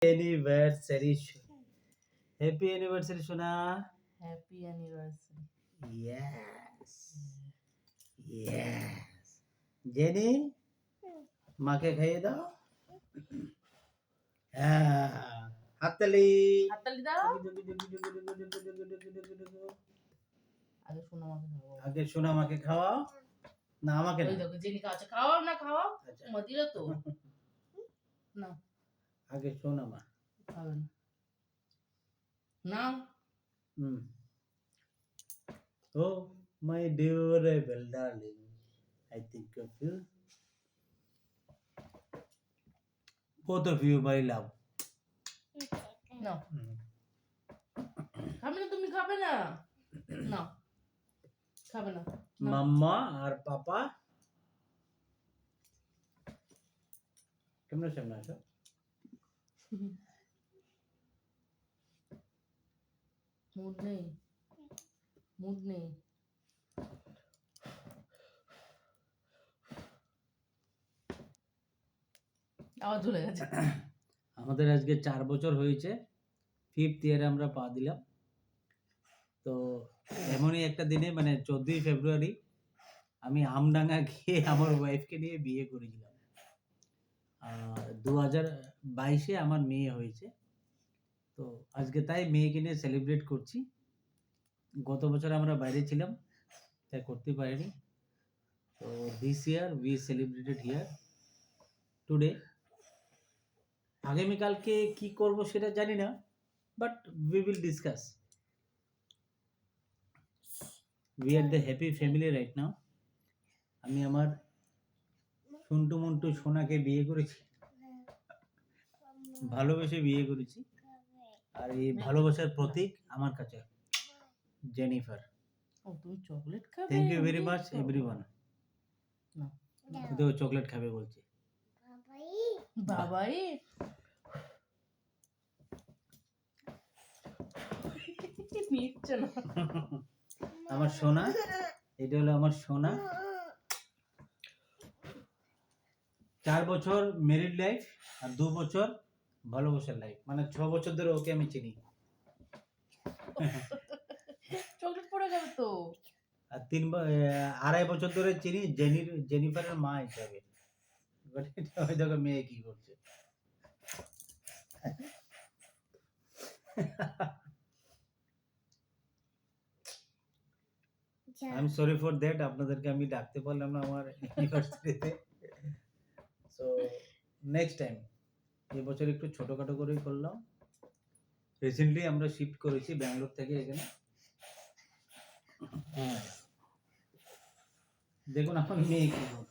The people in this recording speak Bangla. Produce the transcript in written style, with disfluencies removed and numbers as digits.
অ্যানিভার্সারি হ্যাপি অ্যানিভার্সারি সোনা। Happy anniversary. Yes yes. Jenny মাকে খাইয়ে দাও। হাততালি হাততালি দাও। আগে সোনা মাকে খাওয়াও। না আমাকে না, জেনি খাওয়াচ্ছে, খাওয়াও না খাওয়াও। আচ্ছা মদিরা তো না, আগে সোনা মা খাবে না। Oh, my adorable darling, I think of you. Both of you, my love. না খাবে না, তুমি খাবে না। না খাবে না। মাম্মা আর পাপা কেমন সামনে আসো। মুড নেই, মুড নেই। আওয়াজ চলে গেছে। আমাদের আজকে 4 বছর হয়েছে, 5th ইয়ারে আমরা পা দিলাম। তো এমনই একটা দিনে মানে 14ই ফেব্রুয়ারি আমি আমডাঙ্গা গিয়ে আমার ওয়াইফকে নিয়ে বিয়ে করেছিলাম। 2022-এ আমার মেয়ে হয়েছে। তো আজকে তাই মেয়েকে নিয়ে সেলিব্রেট করছি। গত বছর আমরা বাইরে ছিলাম, তাই করতে পারিনি। তো this year we celebrated here today. আগামীকালকে কি করব সেটা জানি না, but we will discuss. We are the happy family right now. আমি আমার সন্টু মন্টু সোনাকে বিয়ে করেছি, ভালোবেসে বিয়ে করেছি। আর এই ভালোবাসার প্রতীক আমার কাছে জেনিফার। ও তুমি চকলেট খাবে? Thank you very much everyone. না তো চকলেট খাবে বলছে বাবাই। নিচ্ছে না আমার সোনা, এটা হলো আমার সোনা। 4 বছর ম্যারিড লাইফ আর 2 বছর ভালোবাসার লাইফ, মানে 6 বছর ধরে ওকে আমি চিনি। চকলেট পড়ে যাবে তো। আর 2.5 বছর ধরে চিনি জেনিফারের মা হিসাবে। ওই দেখো মেয়ে কি করছে। I am sorry for that, আপনাদেরকে আমি ডাকতে পারলাম না আমার ইউনিভার্সিটিতে। সো নেক্সট টাইম, এই বছর একটু ছোটখাটো করেই করলাম। রিসেন্টলি আমরা শিফট করেছি ব্যাঙ্গালোর থেকে এখানে। দেখুন আমার মেয়ে কি করছে।